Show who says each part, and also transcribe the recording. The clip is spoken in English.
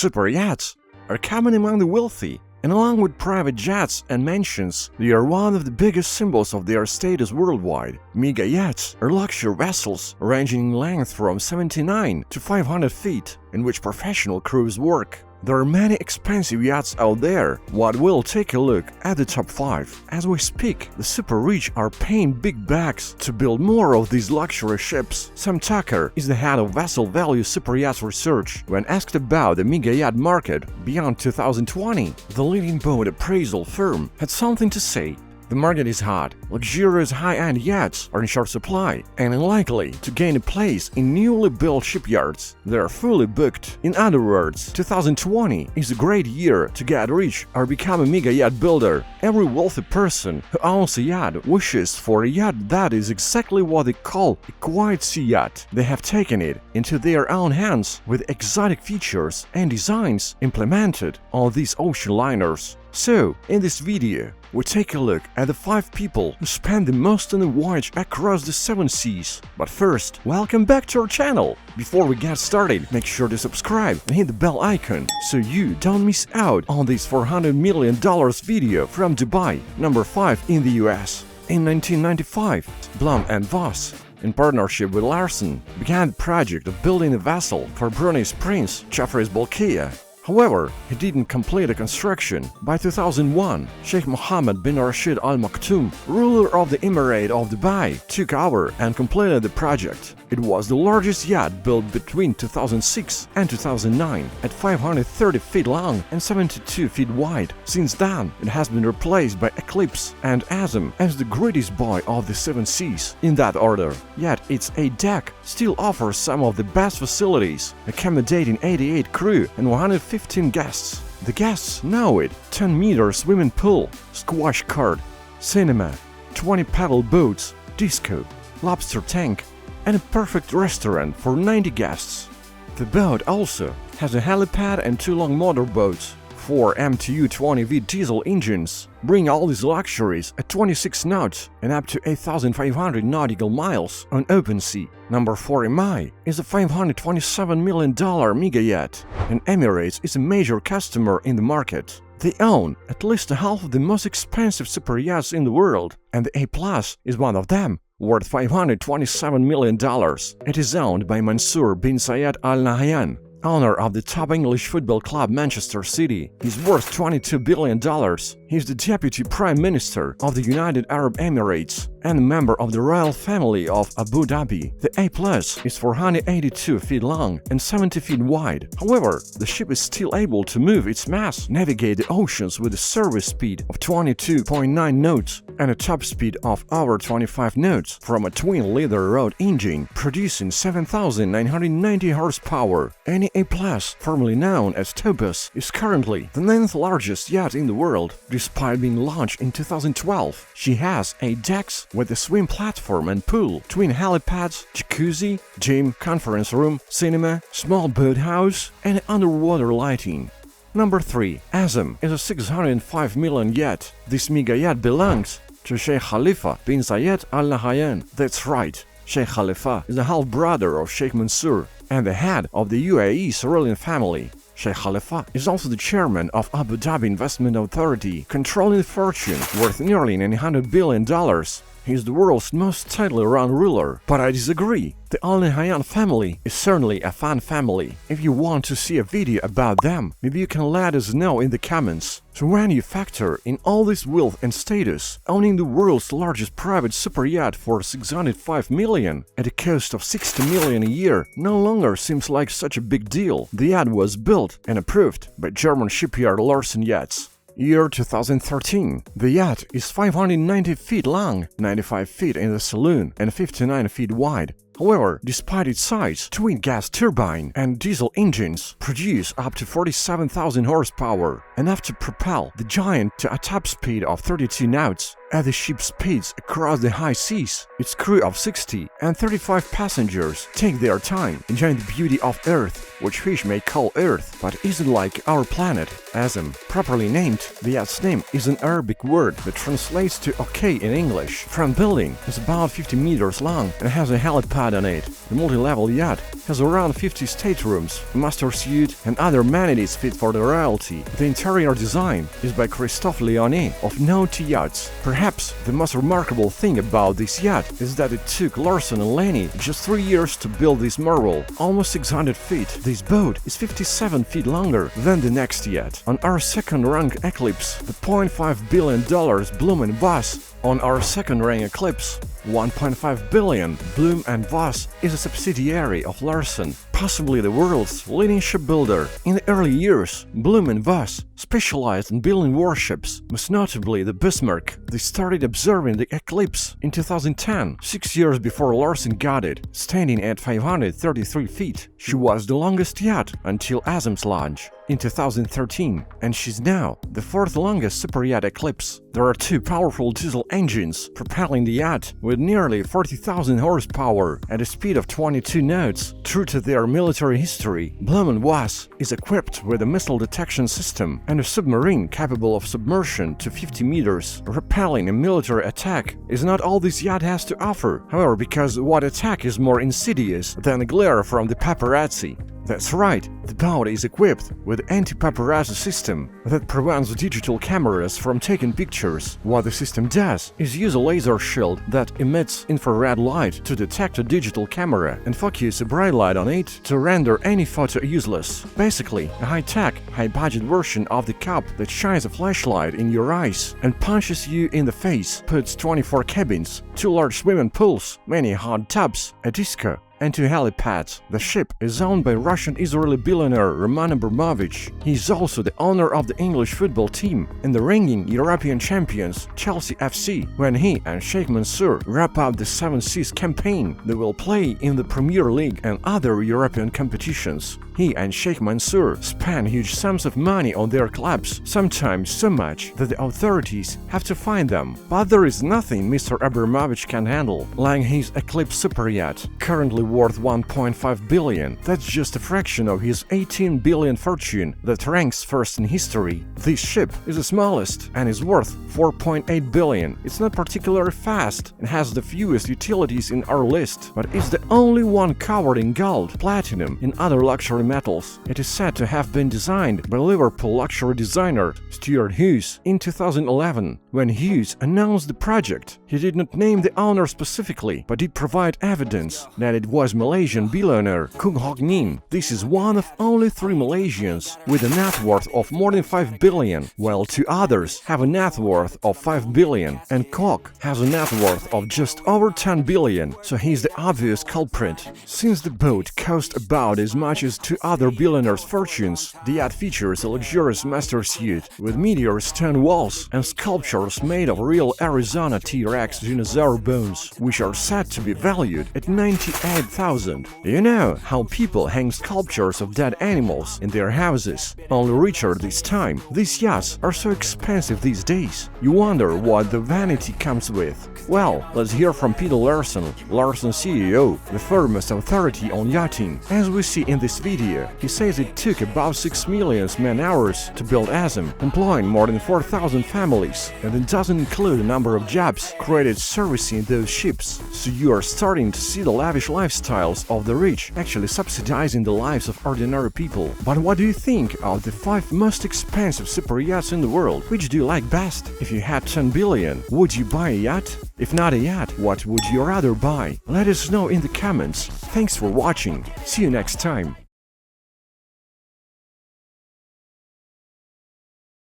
Speaker 1: Super yachts are common among the wealthy, and along with private jets and mansions, they are one of the biggest symbols of their status worldwide. Mega yachts are luxury vessels ranging in length from 79 to 500 feet, in which professional crews work. There are many expensive yachts out there, but we'll take a look at the top 5. As we speak, the super rich are paying big bucks to build more of these luxury ships. Sam Tucker is the head of vessel value super yacht research. When asked about the mega yacht market beyond 2020, the leading boat appraisal firm had something to say. The market is hot, luxurious high-end yachts are in short supply and unlikely to gain a place in newly built shipyards. They are fully booked. In other words, 2020 is a great year to get rich or become a mega yacht builder. Every wealthy person who owns a yacht wishes for a yacht that is exactly what they call a quiet sea yacht. They have taken it into their own hands with exotic features and designs implemented on these ocean liners. So, in this video, we take a look at the 5 people who spend the most on a voyage across the 7 seas. But first, welcome back to our channel! Before we get started, make sure to subscribe and hit the bell icon so you don't miss out on this $400 million video from Dubai, number 5 in the US. In 1995, Blum and Voss, in partnership with Larsen, began the project of building a vessel for Brunei's Prince Jafres Bolkiah. However, he didn't complete the construction. By 2001, Sheikh Mohammed bin Rashid Al Maktoum, ruler of the Emirate of Dubai, took over and completed the project. It was the largest yacht built between 2006 and 2009, at 530 feet long and 72 feet wide. Since then, it has been replaced by Eclipse and Azzam as the greatest boy of the 7 seas, in that order. Yet its 8 deck still offers some of the best facilities, accommodating 88 crew and 115 guests. The guests know it: 10-meter swimming pool, squash court, cinema, 20 paddle boats, disco, lobster tank, and a perfect restaurant for 90 guests. The boat also has a helipad and 2 long motorboats. 4 MTU 20V diesel engines bring all these luxuries at 26 knots and up to 8,500 nautical miles on open sea. Number 4 MI is a $527 million mega yacht, and Emirates is a major customer in the market. They own at least half of the most expensive super yachts in the world, and the A+ is one of them, worth $527 million. It is owned by Mansour bin Zayed Al Nahyan, owner of the top English football club Manchester City. He's worth $22 billion. He's the Deputy Prime Minister of the United Arab Emirates and a member of the royal family of Abu Dhabi. The A+ is 482 feet long and 70 feet wide. However, the ship is still able to move its mass, navigate the oceans with a service speed of 22.9 knots and a top speed of over 25 knots from a twin-liter rod engine, producing 7,990 horsepower. Any A+, formerly known as Topaz, is currently the 9th largest yacht in the world. Despite being launched in 2012, she has 8 decks with a swim platform and pool, twin helipads, jacuzzi, gym, conference room, cinema, small boathouse, and underwater lighting. Number 3. Azzam is a $605 million yacht. This mega yacht belongs to Sheikh Khalifa bin Zayed Al Nahyan. That's right, Sheikh Khalifa is the half-brother of Sheikh Mansour and the head of the UAE's ruling family. Sheikh Khalifa is also the chairman of Abu Dhabi Investment Authority, controlling the fortune worth nearly $900 billion. He is the world's most tightly run ruler. But I disagree. The Al Nahyan family is certainly a fun family. If you want to see a video about them, maybe you can let us know in the comments. So when you factor in all this wealth and status, owning the world's largest private super yacht for $605 million at a cost of $60 million a year no longer seems like such a big deal. The yacht was built and approved by German shipyard Larsen Yachts. Year 2013. The yacht is 590 feet long, 95 feet in the saloon, and 59 feet wide. However, despite its size, twin gas turbine and diesel engines produce up to 47,000 horsepower, enough to propel the giant to a top speed of 32 knots As the ship speeds across the high seas, its crew of 60 and 35 passengers take their time enjoying the beauty of Earth, which fish may call Earth, but isn't like our planet. Azzam, properly named, the yacht's name is an Arabic word that translates to okay in English. Front building is about 50 meters long and has a helipad on it. The multi-level yacht has around 50 staterooms, a master suite, and other amenities fit for the royalty. The interior design is by Christophe Leonet of Naughty Yachts. Perhaps the most remarkable thing about this yacht is that it took Larsen and Lenny just 3 years to build this marvel, almost 600 feet. This boat is 57 feet longer than the next yacht. On our second-rank Eclipse, the $0.5 billion Bloom & Voss. On our second-rank Eclipse, $1.5 billion Bloom & Voss is a subsidiary of Larsen, possibly the world's leading shipbuilder. In the early years, Bloom & Voss specialized in building warships, most notably the Bismarck. They started observing the Eclipse in 2010, 6 years before Larsen got it, standing at 533 feet. She was the longest yacht until Azzam's launch in 2013, and she's now the fourth longest superyacht Eclipse. There are two powerful diesel engines propelling the yacht with nearly 40,000 horsepower at a speed of 22 knots. True to their military history, Bloom & Voss is equipped with a missile detection system and a submarine capable of submersion to 50 meters. Repelling a military attack is not all this yacht has to offer, however, because what attack is more insidious than the glare from the paparazzi? That's right, the boat is equipped with an anti-paparazzi system that prevents digital cameras from taking pictures. What the system does is use a laser shield that emits infrared light to detect a digital camera and focus a bright light on it to render any photo useless. Basically, a high-tech, high-budget version of the cup that shines a flashlight in your eyes and punches you in the face, puts 24 cabins, 2 large swimming pools, many hot tubs, a disco, and 2 helipads. The ship is owned by Russian-Israeli billionaire Roman Abramovich. He is also the owner of the English football team and the reigning European champions Chelsea FC. When he and Sheikh Mansour wrap up the Seven Seas campaign, they will play in the Premier League and other European competitions. He and Sheikh Mansour spend huge sums of money on their clubs, sometimes so much that the authorities have to find them. But there is nothing Mr. Abramovich can handle, like his Eclipse superyacht, currently worth $1.5 billion. That's just a fraction of his $18 billion fortune that ranks first in history. This ship is the smallest and is worth $4.8 billion. It's not particularly fast and has the fewest utilities in our list, but it's the only one covered in gold, platinum, and other luxury metals. It is said to have been designed by Liverpool luxury designer Stuart Hughes in 2011. When Hughes announced the project, he did not name the owner specifically, but did provide evidence that it was Malaysian billionaire Kung Hock Nim. This is one of only 3 Malaysians with a net worth of more than $5 billion, while 2 others have a net worth of $5 billion, and Koch has a net worth of just over $10 billion, so he's the obvious culprit. Since the boat cost about as much as 2 other billionaires' fortunes, the yacht features a luxurious master suite with meteor stone walls and sculptures made of real Arizona T-Rex dinosaur bones, which are said to be valued at $98,000. You know how people hang sculptures of dead animals in their houses, only richer this time. These yachts are so expensive these days. You wonder what the vanity comes with. Well, let's hear from Peter Larsen, Larsen CEO, the foremost authority on yachting. As we see in this video, he says it took about 6 million man-hours to build Azzam, employing more than 4,000 families, and it doesn't include the number of jobs created servicing those ships. So you are starting to see the lavish lifestyles of the rich actually subsidizing the lives of ordinary people. But what do you think of the 5 most expensive super yachts in the world? Which do you like best? If you had 10 billion, would you buy a yacht? If not a yacht, what would you rather buy? Let us know in the comments. Thanks for watching. See you next time.